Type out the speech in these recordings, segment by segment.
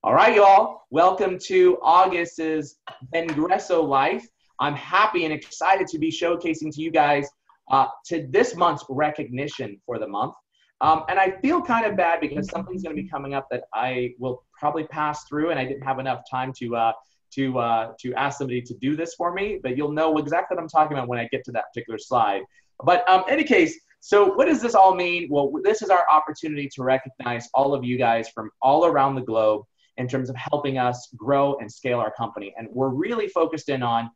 All right, y'all. Welcome to August's Vengreso Life. I'm happy and excited to be showcasing to you guys to this month's recognition for the month. And I feel kind of bad because something's going to be coming up that I will probably pass through, and I didn't have enough time to ask somebody to do this for me. But you'll know exactly what I'm talking about when I get to that particular slide. But in any case, so what does this all mean? Well, this is our opportunity to recognize all of you guys from all around the globe in terms of helping us grow and scale our company. And we're really focused in on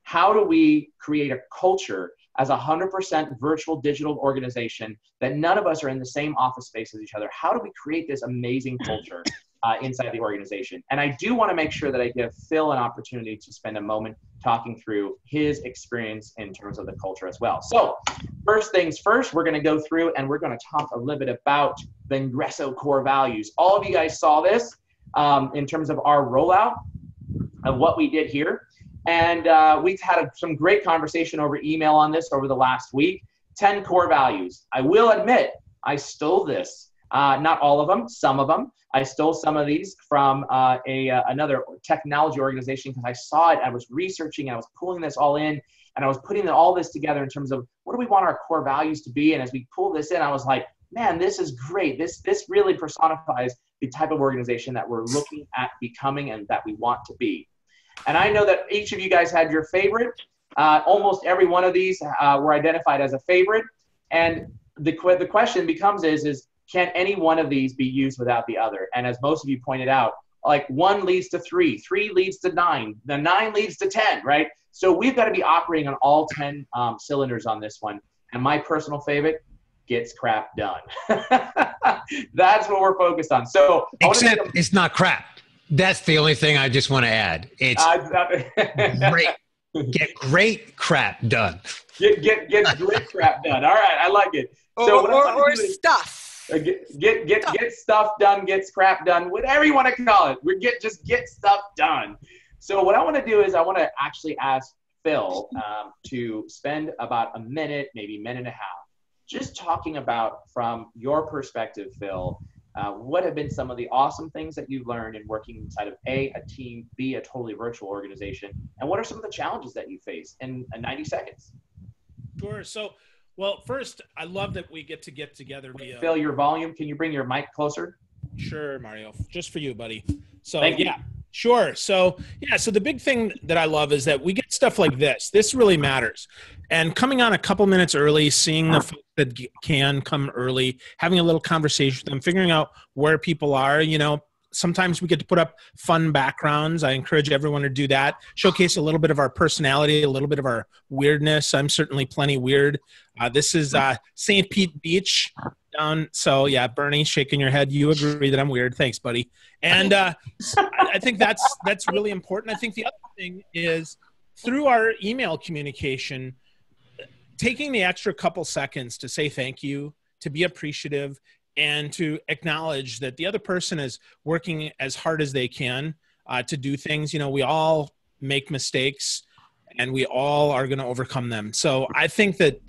how do we create a culture as a 100% virtual digital organization that none of us are in the same office space as each other. How do we create this amazing culture inside the organization? And I do want to make sure that I give Phil an opportunity to spend a moment talking through his experience in terms of the culture as well. So first things first, we're going to go through and we're going to talk a little bit about Vengreso Core Values. All of you guys saw this in terms of our rollout of what we did here. And we've had some great conversation over email on this over the last week. 10 core values. I will admit, I stole this. Not all of them, some of them. I stole some of these from another technology organization because I saw it. I was researching, I was pulling this all in, and I was putting all this together in terms of what do we want our core values to be. And as we pull this in, I was like, man, this is great. This really personifies the type of organization that we're looking at becoming and that we want to be. And I know that each of you guys had your favorite. Almost every one of these were identified as a favorite. And the question becomes is can any one of these be used without the other? And as most of you pointed out, like 1 leads to 3, 3 leads to 9, the 9 leads to 10, right? So we've got to be operating on all 10 cylinders on this one. And my personal favorite, gets crap done. That's what we're focused on. So except it's not crap. That's the only thing I just want to add. It's great. Get great crap done. Get great crap done. All right, I like it. So or stuff. Get stuff done, gets crap done, whatever you want to call it. Just get stuff done. So what I want to do is I want to actually ask Phil to spend about a minute, maybe minute and a half, just talking about, from your perspective, Phil, what have been some of the awesome things that you've learned in working inside of A, a team, B, a totally virtual organization, and what are some of the challenges that you face in 90 seconds? Sure. So, well, first, I love that we get together. Phil, your volume, can you bring your mic closer? Sure, Mario, just for you, buddy. So, Thank you. Yeah. Sure. So, yeah, so the big thing that I love is that we get stuff like this. This really matters. And coming on a couple minutes early, seeing the folks that can come early, having a little conversation with them, figuring out where people are, sometimes we get to put up fun backgrounds. I encourage everyone to do that. Showcase a little bit of our personality, a little bit of our weirdness. I'm certainly plenty weird. This is St. Pete Beach down. So yeah, Bernie, shaking your head. You agree that I'm weird. Thanks, buddy. And I think that's really important. I think the other thing is through our email communication, taking the extra couple seconds to say thank you, to be appreciative, and to acknowledge that the other person is working as hard as they can to do things. We all make mistakes and we all are going to overcome them. So I think that,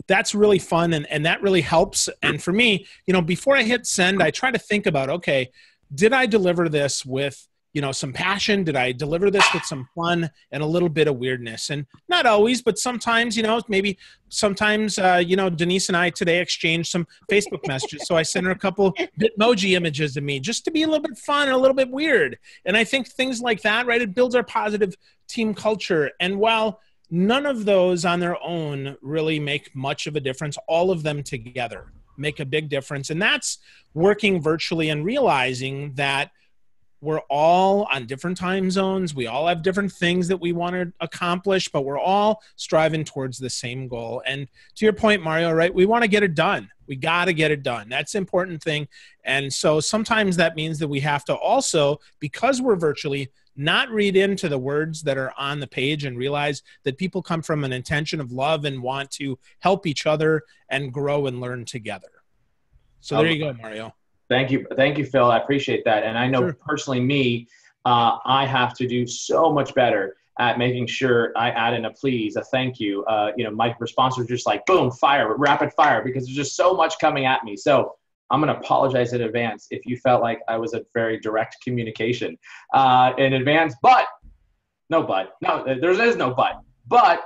that's really fun and that really helps. And for me, before I hit send, I try to think about, okay, did I deliver this with, some passion? Did I deliver this with some fun and a little bit of weirdness? And not always, but sometimes, maybe sometimes, Denise and I today exchanged some Facebook messages. So I sent her a couple Bitmoji images of me just to be a little bit fun and a little bit weird. And I think things like that, right? It builds our positive team culture. And while none of those on their own really make much of a difference, all of them together make a big difference. And that's working virtually and realizing that we're all on different time zones. We all have different things that we want to accomplish, but we're all striving towards the same goal. And to your point, Mario, right? We want to get it done. We got to get it done. That's the important thing. And so sometimes that means that we have to also, because we're virtually, not read into the words that are on the page and realize that people come from an intention of love and want to help each other and grow and learn together. So there you go, Mario. Thank you, Phil. I appreciate that. And I know personally me, I have to do so much better at making sure I add in a please, a thank you. My responses are just like, boom, fire, rapid fire, because there's just so much coming at me. So I'm going to apologize in advance if you felt like I was a very direct communication in advance. But, no, there is no but. But,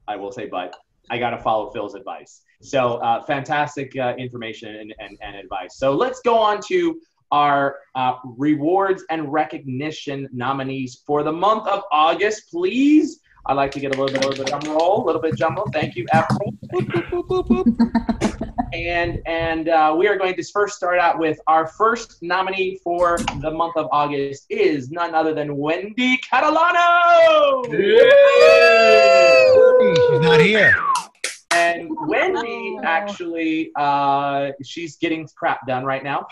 I will say but, I got to follow Phil's advice. So fantastic information and advice. So let's go on to our rewards and recognition nominees for the month of August, please. I'd like to get a little bit of drum roll, a little bit drum roll. Thank you, Efryl. And we are going to first start out with our first nominee for the month of August is none other than Wendy Catalano. She's not here. And Wendy, actually, she's getting crap done right now.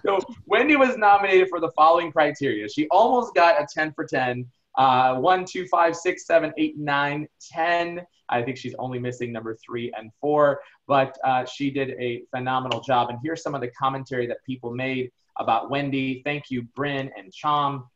So Wendy was nominated for the following criteria. She almost got a 10 for 10. 1, 2, 5, 6, 7, 8, 9, 10. I think she's only missing number 3 and 4, but she did a phenomenal job. And here's some of the commentary that people made about Wendy. Thank you, Bryn and Chom.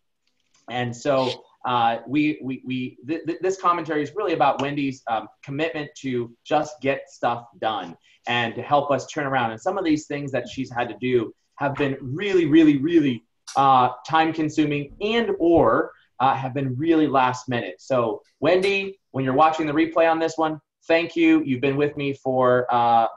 And so this commentary is really about Wendy's commitment to just get stuff done and to help us turn around. And some of these things that she's had to do have been really, really, really time consuming and or have been really last minute. So Wendy, when you're watching the replay on this one, thank you. You've been with me for,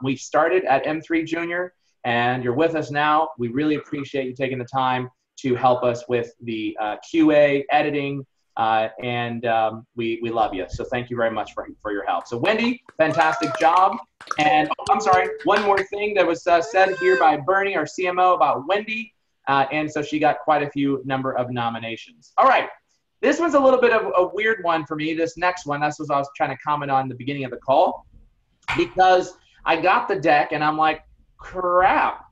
we started at M3 Junior and you're with us now. We really appreciate you taking the time to help us with the QA, editing, and we love you. So thank you very much for your help. So Wendy, fantastic job. And I'm sorry, one more thing that was said here by Bernie, our CMO, about Wendy. And so she got quite a few number of nominations. All right. This one's a little bit of a weird one for me. This next one, that's what I was trying to comment on in the beginning of the call, because I got the deck and I'm like, crap,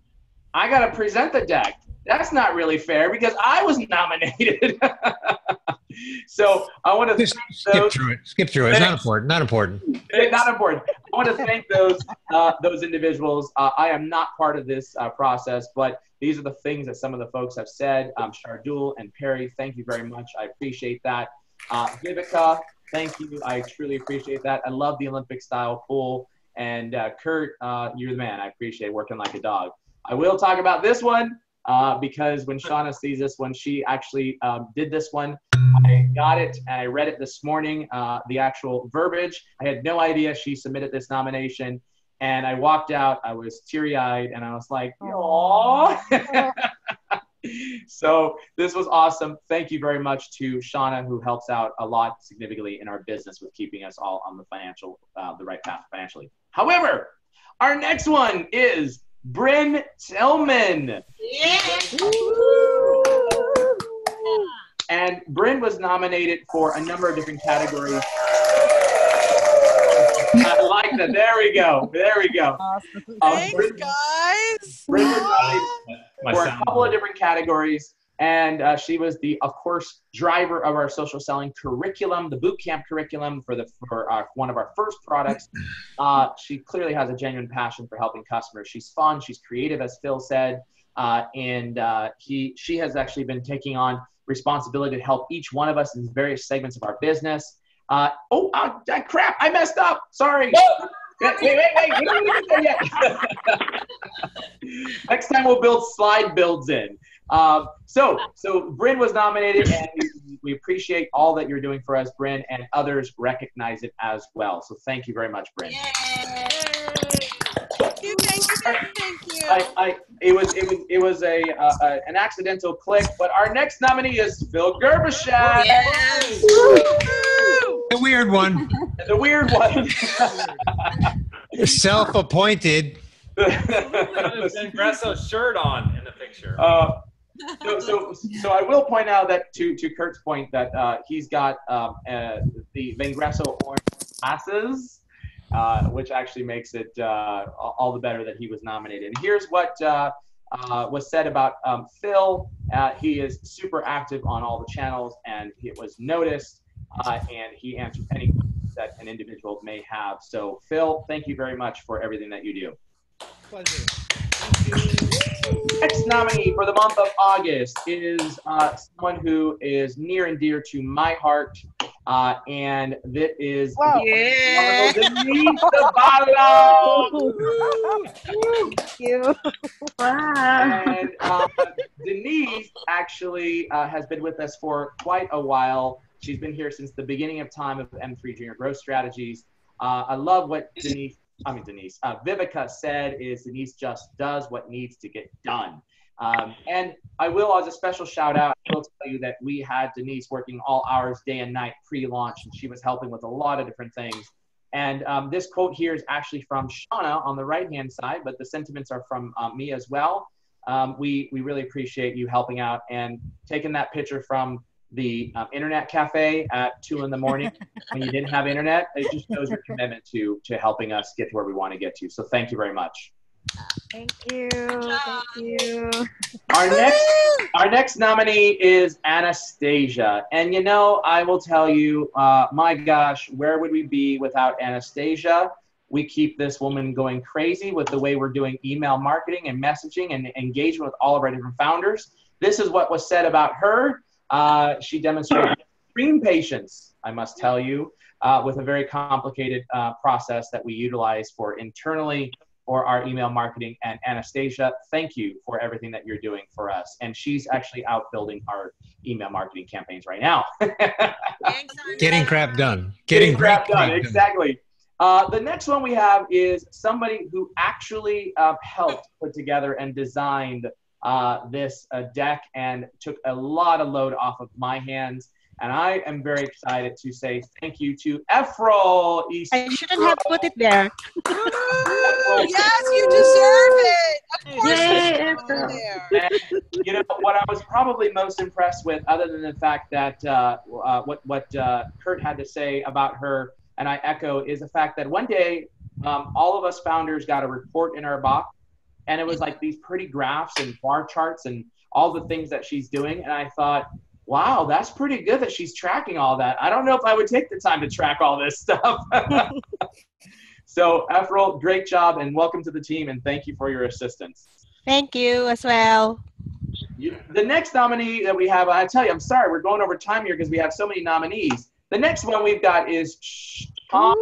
I got to present the deck. That's not really fair because I was nominated. So I want to skip through it. Skip through it. It's not important. Not important. Not important. I want to thank those individuals. I am not part of this process, but these are the things that some of the folks have said. Shardul and Perry, thank you very much. I appreciate that. Vivica, thank you. I truly appreciate that. I love the Olympic style pool. And Kurt, you're the man. I appreciate working like a dog. I will talk about this one because when Shauna sees this one, she actually did this one. I got it and I read it this morning, the actual verbiage. I had no idea she submitted this nomination. And I walked out, I was teary-eyed, and I was like, aww. So this was awesome. Thank you very much to Shauna, who helps out a lot significantly in our business with keeping us all on the the right path financially. However, our next one is Bryn Tillman. Yeah. And Bryn was nominated for a number of different categories. I like that. There we go. There we go. Awesome. Thanks, guys. Bryn was nominated for a couple of different categories. And she was the, of course, driver of our social selling curriculum, the boot camp curriculum for one of our first products. She clearly has a genuine passion for helping customers. She's fun. She's creative, as Phil said. And she has actually been taking on responsibility to help each one of us in various segments of our business. Crap, I messed up. Sorry. Wait. We don't get there yet. Next time we'll build slide builds in. So Bryn was nominated, and we appreciate all that you're doing for us, Bryn, and others recognize it as well. So thank you very much, Bryn. Yay. Thank you. It was an accidental click, but our next nominee is Phil Gerbishat. Yes. The weird one. The weird one. Self-appointed. Vengreso shirt on in the picture. So I will point out that to Kurt's point that he's got the Vengreso orange glasses, which actually makes it all the better that he was nominated. And here's what was said about Phil. He is super active on all the channels, and it was noticed, and he answers any questions that an individual may have. So Phil, thank you very much for everything that you do. Pleasure. Next nominee for the month of August is someone who is near and dear to my heart And this is Wow. the Denise Zavala. Thank you. Wow. And Denise actually has been with us for quite a while. She's been here since the beginning of time of M3 Junior Growth Strategies. I love what Vivica said is Denise just does what needs to get done. And I will, as a special shout out, I will tell you that we had Denise working all hours, day and night, pre-launch, and she was helping with a lot of different things. And this quote here is actually from Shauna on the right-hand side, but the sentiments are from me as well. We really appreciate you helping out and taking that picture from the internet cafe at 2 in the morning when you didn't have internet. It just shows your commitment to helping us get to where we want to get to. So thank you very much. Thank you. Thank you. Our next nominee is Anastasia. And you know, I will tell you, my gosh, where would we be without Anastasia? We keep this woman going crazy with the way we're doing email marketing and messaging and engagement with all of our different founders. This is what was said about her. She demonstrated extreme patience, I must tell you, with a very complicated process that we utilize for internally for our email marketing. And Anastasia, thank you for everything that you're doing for us. And she's actually out building our email marketing campaigns right now. Getting crap done. Getting crap done, exactly. The next one we have is somebody who actually helped put together and designed this deck and took a lot of load off of my hands. And I am very excited to say thank you to Efryl. I shouldn't have put it there. Yes, you deserve it. Of course you put it there. And, you know, what I was probably most impressed with, other than the fact that what Kurt had to say about her, and I echo, is the fact that one day all of us founders got a report in our box, and it was like these pretty graphs and bar charts and all the things that she's doing. And I thought, wow, that's pretty good that she's tracking all that. I don't know if I would take the time to track all this stuff. So, Efryl, great job, and welcome to the team, and thank you for your assistance. Thank you as well. The next nominee that we have, I tell you, I'm sorry, we're going over time here because we have so many nominees. The next one we've got is Tom.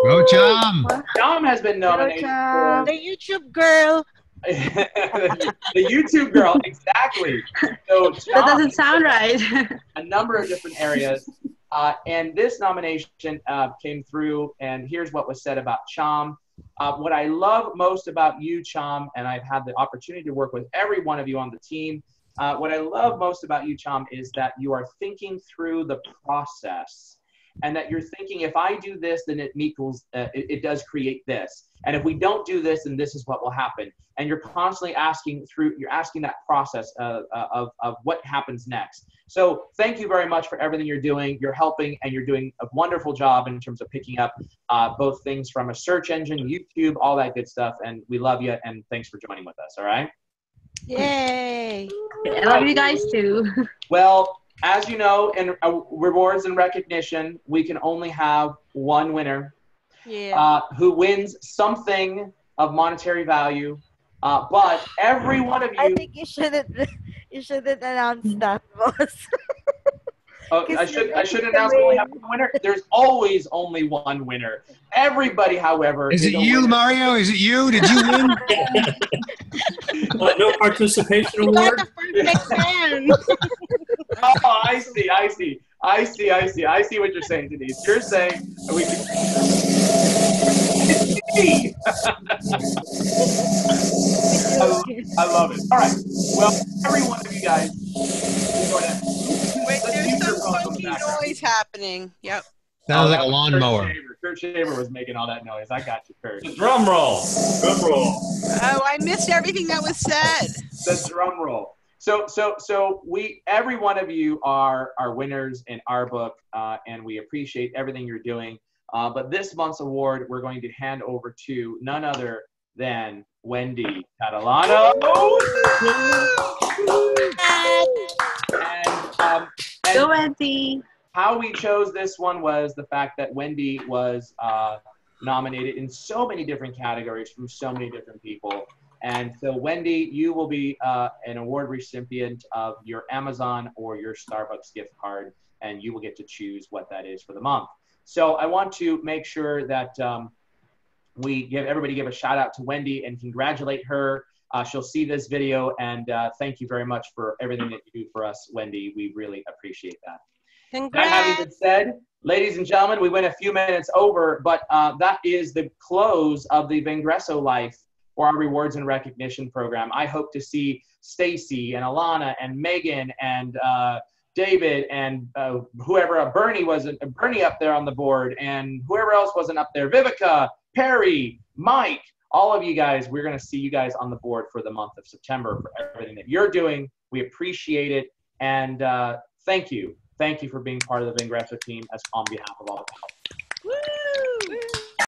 Go, Tom. Tom has been nominated for the YouTube girl. the YouTube girl, exactly. So That doesn't sound right. A number of different areas. And this nomination came through, and here's what was said about Cham. What I love most about you, Cham, and I've had the opportunity to work with every one of you on the team, what I love most about you, Cham, is that you are thinking through the process, and that you're thinking, if I do this, then it does create this. And if we don't do this, then this is what will happen. And you're constantly asking that process of what happens next. So thank you very much for everything you're doing. You're helping, and you're doing a wonderful job in terms of picking up both things from a search engine, YouTube, all that good stuff. And we love you, and thanks for joining with us, all right? Yay. I love you guys too. Well, as you know, in rewards and recognition, we can only have one winner. Yeah. Who wins something of monetary value. But every one of you... I think you shouldn't announce that, boss. Oh, I should announce we only have one winner. There's always only one winner. Everybody, however... Is it you, Mario? Is it you? Did you win? No participation award? Oh, I see what you're saying, Denise. You're saying we can... I love it. All right. Well, every one of you guys... Wait, there's some funky noise happening. Yep. Sounds like a lawnmower. Kurt Shaver was making all that noise. I got you, Kurt. Drum roll. Drum roll. Oh, I missed everything that was said. The drum roll. So every one of you are winners in our book, and we appreciate everything you're doing. But this month's award, we're going to hand over to none other than Wendy Catalano. And Go, Wendy. How we chose this one was the fact that Wendy was nominated in so many different categories from so many different people. And so, Wendy, you will be an award recipient of your Amazon or your Starbucks gift card, and you will get to choose what that is for the month. So I want to make sure that everybody give a shout out to Wendy and congratulate her. She'll see this video, and thank you very much for everything that you do for us, Wendy. We really appreciate that. Congrats. That having been said, ladies and gentlemen, we went a few minutes over, but that is the close of the Vengreso Life for our rewards and recognition program. I hope to see Stacy and Alana and Megan and David and whoever, Bernie up there on the board, and whoever else wasn't up there, Vivica, Perry, Mike, all of you guys. We're going to see you guys on the board for the month of September for everything that you're doing. We appreciate it, and thank you. Thank you for being part of the Vengreso team on behalf of all of us. Woo!